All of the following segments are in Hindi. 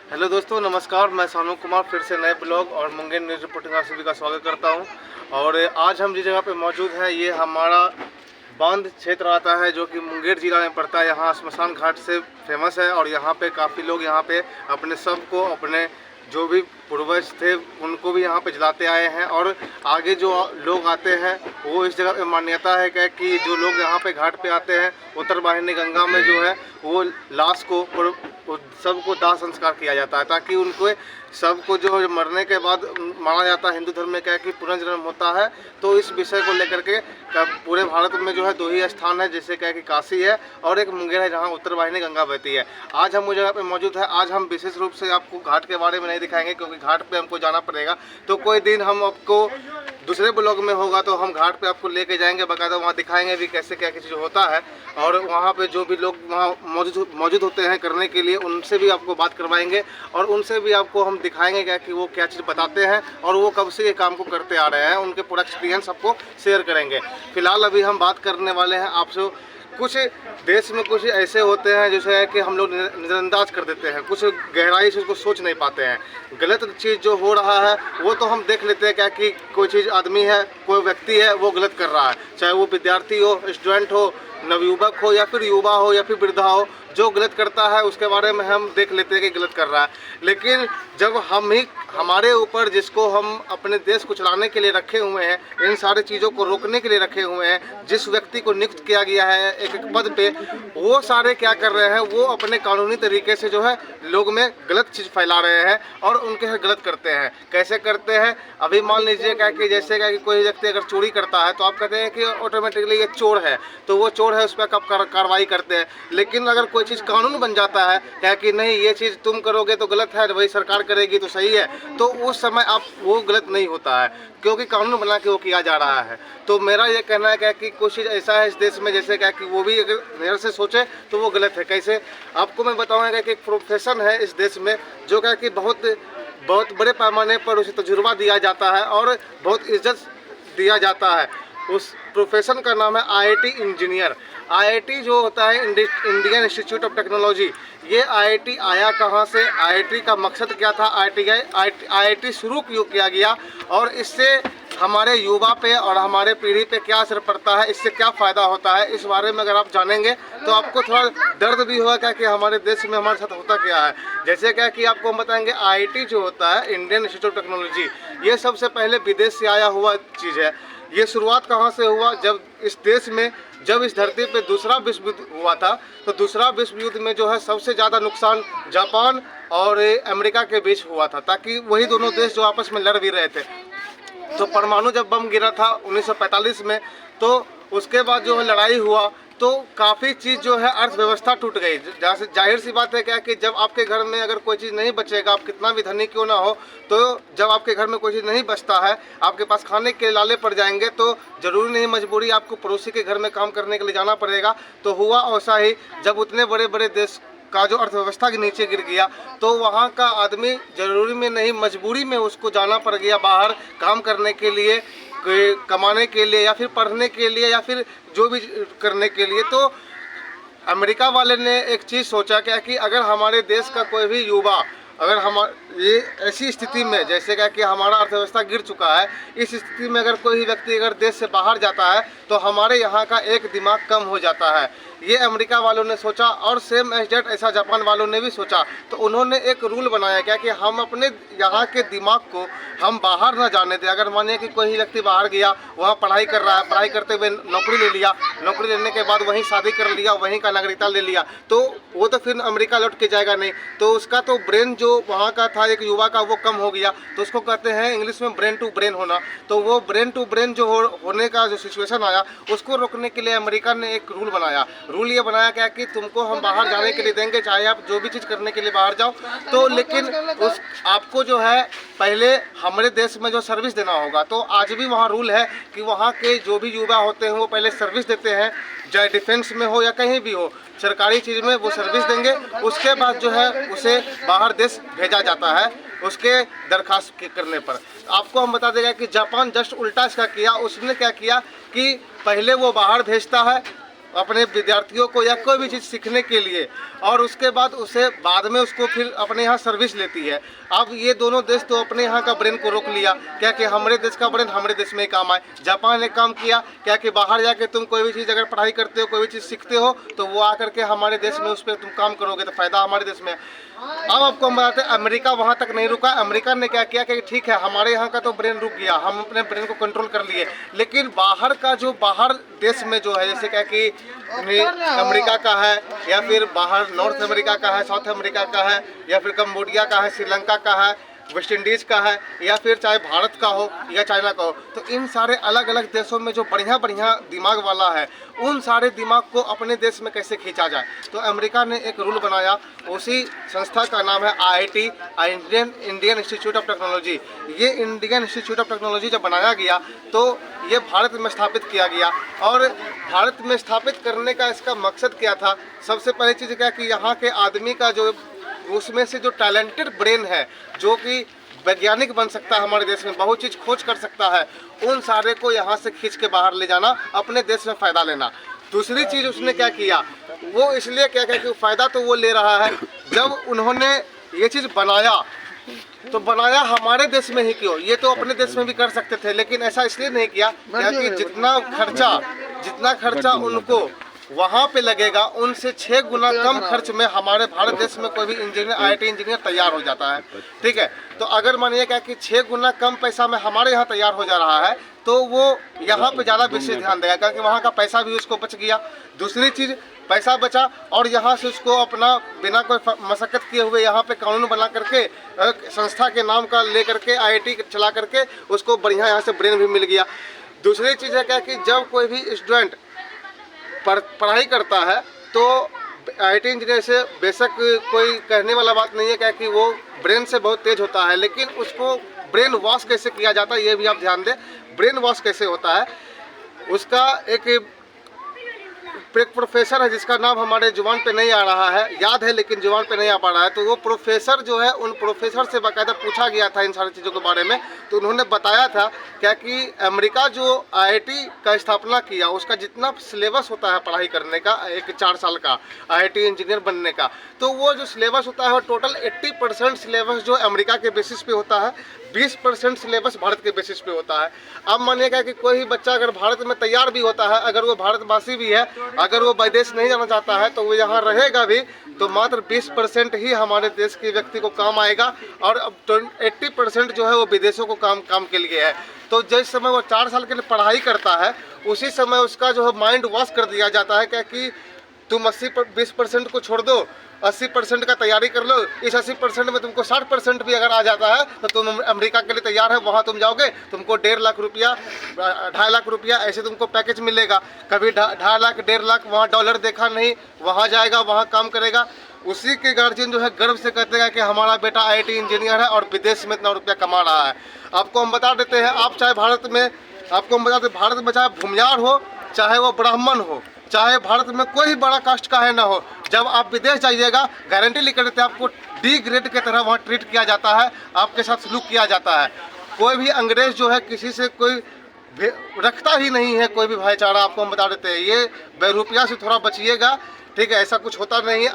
हेलो दोस्तों, नमस्कार। मैं सोनू कुमार फिर से नए ब्लॉग और मुंगेर न्यूज़ रिपोर्टिंग आप सभी का स्वागत करता हूं। और आज हम जिस जगह पे मौजूद हैं ये हमारा बांध क्षेत्र आता है जो कि मुंगेर जिला में पड़ता है। यहाँ स्मशान घाट से फेमस है और यहाँ पे काफ़ी लोग यहाँ पे अपने सब को अपने जो भी पूर्वज थे उनको भी यहाँ पे जलाते आए हैं। और आगे जो लोग आते हैं वो इस जगह पे मान्यता है कि जो लोग यहाँ पे घाट पे आते हैं उत्तरवाहिनी गंगा में जो है वो लाश को सबको दाह संस्कार किया जाता है, ताकि उनको सबको जो मरने के बाद माना जाता है। हिंदू धर्म में क्या है कि पुनर्जन्म होता है। तो इस विषय को लेकर के पूरे भारत में जो है दो ही स्थान है, जैसे क्या है कि काशी है और एक मुंगेर है जहाँ उत्तरवाहिनी गंगा बहती है। आज हम उस जगह पे मौजूद है। आज हम विशेष रूप से आपको घाट के बारे में नहीं दिखाएंगे क्योंकि घाट पे हमको जाना पड़ेगा। तो कोई दिन हम आपको दूसरे ब्लॉग में होगा तो हम घाट पे आपको लेके जाएंगे, बाकायदा वहाँ दिखाएंगे भी कैसे क्या चीज़ होता है। और वहाँ पे जो भी लोग वहाँ मौजूद होते हैं करने के लिए उनसे भी आपको बात करवाएंगे और उनसे भी आपको हम दिखाएंगे क्या कि वो क्या चीज़ बताते हैं और वो कब से ये काम को करते आ रहे हैं, उनके पूरा एक्सपीरियंस आपको शेयर करेंगे। फिलहाल अभी हम बात करने वाले हैं आपसे कुछ देश में कुछ ऐसे होते हैं जैसे है कि हम लोग नज़रअंदाज कर देते हैं, कुछ गहराई से उसको सोच नहीं पाते हैं। गलत चीज़ जो हो रहा है वो तो हम देख लेते हैं क्या कि कोई चीज़ आदमी है, कोई व्यक्ति है वो गलत कर रहा है, चाहे वो विद्यार्थी हो, स्टूडेंट हो, नवयुवक हो या फिर युवा हो या फिर वृद्धा हो। जो गलत करता है उसके बारे में हम देख लेते हैं कि गलत कर रहा है। लेकिन जब हम ही हमारे ऊपर जिसको हम अपने देश को चलाने के लिए रखे हुए हैं, इन सारी चीज़ों को रोकने के लिए रखे हुए हैं, जिस व्यक्ति को नियुक्त किया गया है एक एक पद पे, वो सारे क्या कर रहे हैं, वो अपने कानूनी तरीके से जो है लोग में गलत चीज़ फैला रहे हैं और उनके साथ गलत करते हैं। कैसे करते हैं? अभी मान लीजिए क्या कि जैसे क्या कि कोई व्यक्ति अगर चोरी करता है तो आप कहते हैं कि ऑटोमेटिकली ये चोर है, तो वो चोर है, उस पर कब कार्रवाई करते हैं। लेकिन अगर कोई चीज़ कानून बन जाता है क्या कि नहीं ये चीज़ तुम करोगे तो गलत है, वही सरकार करेगी तो सही है, तो उस समय आप वो गलत नहीं होता है क्योंकि कानून बना के वो किया जा रहा है। तो मेरा ये कहना है क्या कि कुछ चीज़ ऐसा है इस देश में जैसे क्या कि वो भी अगर मेरे से सोचे तो वो गलत है। कैसे आपको मैं बताऊँगा कि एक प्रोफेशन है इस देश में जो क्या कि बहुत बड़े पैमाने पर उसे तजुर्बा दिया जाता है और बहुत इज्जत दिया जाता है। उस प्रोफेशन का नाम है आईआईटी इंजीनियर। आईआईटी जो होता है इंडियन इंस्टीट्यूट ऑफ टेक्नोलॉजी, ये आईआईटी आया कहाँ से, आईआईटी का मकसद क्या था, आईआईटी शुरू क्यों किया गया और इससे हमारे युवा पे और हमारे पीढ़ी पे क्या असर पड़ता है, इससे क्या फ़ायदा होता है, इस बारे में अगर आप जानेंगे तो आपको थोड़ा दर्द भी होगा क्या कि हमारे देश में हमारे साथ होता क्या है। जैसे क्या कि आपको हम बताएंगे आईआईटी जो होता है इंडियन इंस्टीट्यूट ऑफ टेक्नोलॉजी, ये सबसे पहले विदेश से आया हुआ चीज़ है। ये शुरुआत कहाँ से हुआ? जब इस देश में जब इस धरती पे दूसरा विश्व युद्ध हुआ था तो दूसरा विश्व युद्ध में जो है सबसे ज़्यादा नुकसान जापान और अमेरिका के बीच हुआ था, ताकि वही दोनों देश जो आपस में लड़ भी रहे थे। तो परमाणु जब बम गिरा था 1945 में, तो उसके बाद जो है लड़ाई हुआ तो काफ़ी चीज़ जो है अर्थव्यवस्था टूट गई। जैसे जाहिर सी बात है क्या कि जब आपके घर में अगर कोई चीज़ नहीं बचेगा, आप कितना भी धनी क्यों ना हो, तो जब आपके घर में कोई चीज़ नहीं बचता है, आपके पास खाने के लाले पड़ जाएंगे, तो ज़रूरी नहीं मजबूरी आपको पड़ोसी के घर में काम करने के लिए जाना पड़ेगा। तो हुआ ऐसा ही, जब उतने बड़े बड़े देश का जो अर्थव्यवस्था के नीचे गिर गया तो वहाँ का आदमी ज़रूरी में नहीं मजबूरी में उसको जाना पड़ गया बाहर काम करने के लिए, कमाने के लिए या फिर पढ़ने के लिए या फिर जो भी करने के लिए। तो अमेरिका वाले ने एक चीज़ सोचा क्या कि अगर हमारे देश का कोई भी युवा अगर ये ऐसी स्थिति में जैसे क्या कि हमारा अर्थव्यवस्था गिर चुका है, इस स्थिति में अगर कोई व्यक्ति अगर देश से बाहर जाता है तो हमारे यहाँ का एक दिमाग कम हो जाता है। ये अमेरिका वालों ने सोचा और सेम एज डेट ऐसा जापान वालों ने भी सोचा। तो उन्होंने एक रूल बनाया क्या कि हम अपने यहाँ के दिमाग को हम बाहर ना जाने दें। अगर मानिए कि कोई व्यक्ति बाहर गया, वहाँ पढ़ाई कर रहा है, पढ़ाई करते हुए नौकरी ले लिया, नौकरी लेने के बाद वहीं शादी कर लिया, वहीं का नागरिकता ले लिया, तो वो तो फिर अमेरिका लौट के जाएगा नहीं। तो उसका तो ब्रेन जो वहाँ का था एक युवा का वो कम हो गया। तो उसको कहते हैं इंग्लिश में ब्रेन टू ब्रेन होना। तो वो ब्रेन टू ब्रेन जो होने का जो सिचुएशन आया उसको रोकने के लिए अमेरिका ने एक रूल बनाया। रूल ये बनाया क्या कि तुमको हम बाहर जाने के लिए देंगे, चाहे आप जो भी चीज़ करने के लिए बाहर जाओ, तो लेकिन उस आपको जो है पहले हमारे देश में जो सर्विस देना होगा। तो आज भी वहाँ रूल है कि वहाँ के जो भी युवा होते हैं वो पहले सर्विस देते हैं, चाहे डिफेंस में हो या कहीं भी हो, सरकारी चीज़ में वो सर्विस देंगे। उसके बाद जो है उसे बाहर देश भेजा जाता है उसके दरखास्त करने पर। आपको हम बता देगा कि जापान जस्ट उल्टा इसका किया। उसने क्या किया कि पहले वो बाहर भेजता है अपने विद्यार्थियों को या कोई भी चीज़ सीखने के लिए, और उसके बाद उसे बाद में उसको फिर अपने यहाँ सर्विस लेती है। अब ये दोनों देश तो अपने यहाँ का ब्रेन को रोक लिया, क्या कि हमारे देश का ब्रेन हमारे देश में ही काम आए। जापान ने काम किया क्या कि बाहर जाके तुम कोई भी चीज़ अगर पढ़ाई करते हो, कोई भी चीज़ सीखते हो, तो वो आकर के हमारे देश में उस पर तुम काम करोगे तो फ़ायदा हमारे देश में है। अब आपको हम बताते हैं, अमेरिका वहाँ तक नहीं रुका। अमेरिका ने क्या किया कि ठीक है हमारे यहाँ का तो ब्रेन रुक गया, हम अपने ब्रेन को कंट्रोल कर लिए, लेकिन बाहर का जो बाहर देश में जो है, जैसे क्या कि अमेरिका का है, या फिर बाहर नॉर्थ अमेरिका का है, साउथ अमेरिका का है, या फिर कम्बोडिया का है, श्रीलंका का है, वेस्ट इंडीज़ का है, या फिर चाहे भारत का हो या चाइना का हो, तो इन सारे अलग अलग देशों में जो बढ़िया बढ़िया दिमाग वाला है, उन सारे दिमाग को अपने देश में कैसे खींचा जाए। तो अमेरिका ने एक रूल बनाया, उसी संस्था का नाम है IIT, Indian institute of technology. ये इंडियन इंस्टीट्यूट ऑफ टेक्नोलॉजी जब बनाया गया तो ये भारत में स्थापित किया गया। और भारत में स्थापित करने का इसका मकसद क्या था? सबसे पहली चीज़ क्या कि यहाँ के आदमी का जो उसमें से जो टैलेंटेड ब्रेन है, जो कि वैज्ञानिक बन सकता है, हमारे देश में बहुत चीज़ खोज कर सकता है, उन सारे को यहाँ से खींच के बाहर ले जाना, अपने देश में फ़ायदा लेना। दूसरी चीज़ उसने क्या किया, वो इसलिए क्या कि फ़ायदा तो वो ले रहा है, जब उन्होंने ये चीज़ बनाया तो बनाया हमारे देश में ही क्यों, ये तो अपने देश में भी कर सकते थे, लेकिन ऐसा इसलिए नहीं किया क्योंकि जितना खर्चा उनको वहाँ पे लगेगा, उनसे 6 गुना कम खर्च में हमारे भारत देश में कोई भी इंजीनियर, IIT इंजीनियर तैयार हो जाता है। ठीक है, तो अगर मानिए क्या कि 6 गुना कम पैसा में हमारे यहाँ तैयार हो जा रहा है, तो वो यहाँ पे ज़्यादा विशेष ध्यान देगा, क्योंकि वहाँ का पैसा भी उसको बच गया। दूसरी चीज़, पैसा बचा और यहाँ से उसको अपना बिना कोई मशक्क़त किए हुए यहाँ पे कानून बना करके संस्था के नाम का ले करके IIT चला करके उसको बढ़िया यहाँ से ब्रेन भी मिल गया। दूसरी चीज़ है क्या कि जब कोई भी स्टूडेंट पढ़ाई करता है तो IIT इंजीनियर से बेशक कोई कहने वाला बात नहीं है, क्या कि वो ब्रेन से बहुत तेज होता है, लेकिन उसको ब्रेन वॉश कैसे किया जाता है ये भी आप ध्यान दें। ब्रेन वॉश कैसे होता है, उसका एक प्रोफेसर है जिसका नाम हमारे जुबान पे नहीं आ रहा है, याद है लेकिन जुबान पे नहीं आ पा रहा है, तो वो प्रोफेसर जो है, उन प्रोफेसर से बाकायदा पूछा गया था इन सारी चीज़ों के बारे में, तो उन्होंने बताया था क्या कि अमेरिका जो IIT का स्थापना किया, उसका जितना सिलेबस होता है पढ़ाई करने का, एक 4 साल का IIT इंजीनियर बनने का, तो वो जो सिलेबस होता है वो टोटल 80% सिलेबस जो अमेरिका के बेसिस पे होता है, 20% सिलेबस भारत के बेसिस पे होता है। अब मानिएगा कि कोई भी बच्चा अगर भारत में तैयार भी होता है, अगर वो भारतवासी भी है, अगर वो विदेश नहीं जाना चाहता है, तो वो यहाँ रहेगा भी, तो मात्र 20% ही हमारे देश के व्यक्ति को काम आएगा, और अब 80% जो है वो विदेशों को काम के लिए है। तो जिस समय वो 4 साल के लिए पढ़ाई करता है, उसी समय उसका जो है माइंड वॉश कर दिया जाता है, क्या कि तुम 20% को छोड़ दो, 80% का तैयारी कर लो, इस 80% में तुमको 60% भी अगर आ जाता है तो तुम अमेरिका के लिए तैयार है, वहाँ तुम जाओगे, तुमको 1.5 लाख रुपया, 2.5 लाख रुपया ऐसे तुमको पैकेज मिलेगा। कभी 2.5 लाख 1.5 लाख वहाँ डॉलर देखा नहीं, वहाँ जाएगा, वहाँ काम करेगा। उसी के गार्जियन जो है गर्व से कहते हैं कि हमारा बेटा IIT इंजीनियर है और विदेश में इतना रुपया कमा रहा है। आपको हम बता देते हैं, आप चाहे भारत में, आपको हम बताते हैं, भारत में चाहे भूमियार हो, चाहे वो ब्राह्मण हो, चाहे भारत में कोई बड़ा कास्ट का है ना हो, जब आप विदेश जाइएगा, गारंटी लिख देते हैं आपको D ग्रेड के तरह वहाँ ट्रीट किया जाता है, आपके साथ सलूक किया जाता है। कोई भी अंग्रेज जो है किसी से कोई रखता ही नहीं है, कोई भी भाईचारा। आपको हम बता देते हैं, ये बेरुपया से थोड़ा बचिएगा, ठीक है, ऐसा कुछ होता नहीं है।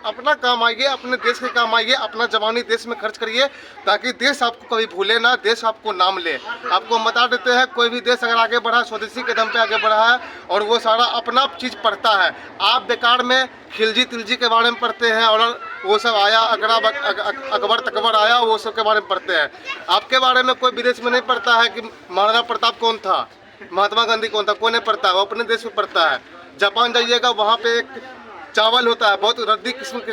अपना काम आइए, अपने देश के काम आइए, अपना जवानी देश में खर्च करिए, ताकि देश आपको कभी भूले ना, देश आपको नाम ले। आपको हम बता देते हैं, कोई भी देश अगर आगे बढ़ा, स्वदेशी के दम पे आगे बढ़ा है, और वो सारा अपना चीज़ पढ़ता है। आप बेकार में खिलजी तिलजी के बारे में पढ़ते हैं, और वो सब आया, अकबर तकबर आया, वो सब के बारे में पढ़ते हैं। आपके बारे में कोई विदेश में नहीं पढ़ता है कि महाराणा प्रताप कौन था, महात्मा गांधी कौन था, कोई नहीं पढ़ता है, वो अपने देश में पढ़ता है। जापान जाइएगा, वहाँ पे एक चावल होता है, बहुत रद्दी किस्म के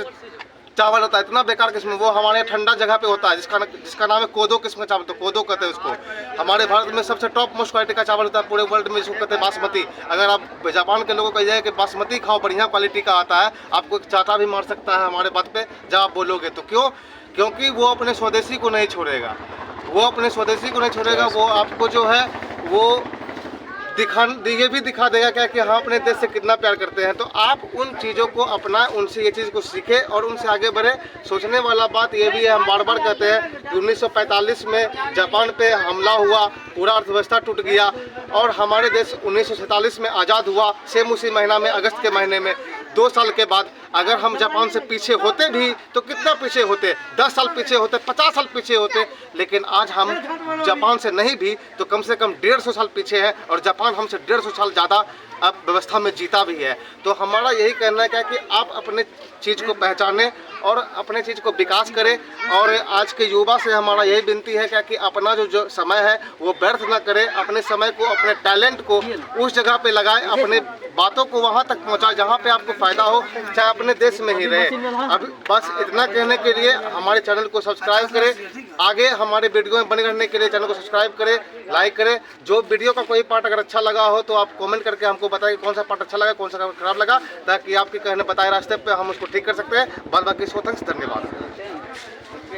चावल होता है, इतना बेकार किस्म, वो हमारे ठंडा जगह पे होता है, जिसका नाम है कोदो किस्म का चावल, तो कोदो कहते हैं उसको। हमारे भारत में सबसे टॉप मोस्ट क्वालिटी का चावल होता है पूरे वर्ल्ड में, जिसको कहते हैं बासमती। अगर आप जापान के लोगों को कहिए कि बासमती खाओ, बढ़िया क्वालिटी का आता है, आपको चाटा भी मार सकता है हमारे बात पे जब आप बोलोगे तो। क्यों? क्योंकि वो अपने स्वदेशी को नहीं छोड़ेगा, वो अपने स्वदेशी को नहीं छोड़ेगा, वो आपको जो है वो ये भी दिखा देगा क्या कि हाँ अपने देश से कितना प्यार करते हैं। तो आप उन चीज़ों को अपनाएं, उनसे ये चीज़ को सीखें और उनसे आगे बढ़े। सोचने वाला बात ये भी है, हम बार बार कहते हैं कि 1945 में जापान पे हमला हुआ, पूरा अर्थव्यवस्था टूट गया और हमारे देश 1947 में आज़ाद हुआ, सेम उसी महीना में, अगस्त के महीने में। 2 साल के बाद अगर हम जापान से पीछे होते भी तो कितना पीछे होते, 10 साल पीछे होते, 50 साल पीछे होते, लेकिन आज हम जापान से नहीं भी तो कम से कम 150 साल पीछे हैं और जापान हमसे 150 साल ज़्यादा अब व्यवस्था में जीता भी है। तो हमारा यही कहना है कि आप अपने चीज़ को पहचानें और अपने चीज़ को विकास करें। और आज के युवा से हमारा यही विनती है कि अपना जो समय है वो व्यर्थ ना करें, अपने समय को, अपने टैलेंट को उस जगह पे लगाएं, अपने बातों को वहाँ तक पहुँचाएं जहाँ पे आपको फ़ायदा हो, चाहे अपने देश में ही रहे। अब बस इतना कहने के लिए हमारे चैनल को सब्सक्राइब करें, आगे हमारे वीडियो में बने रहने के लिए चैनल को सब्सक्राइब करें, लाइक करें। जो वीडियो का कोई पार्ट अगर अच्छा लगा हो तो आप कमेंट करके हमको बताएं कौन सा पार्ट अच्छा लगा, कौन सा खराब लगा, ताकि आपके कहने बताए रास्ते पे हम उसको ठीक कर सकते हैं। बाद बाकी सो थैंक्स, धन्यवाद।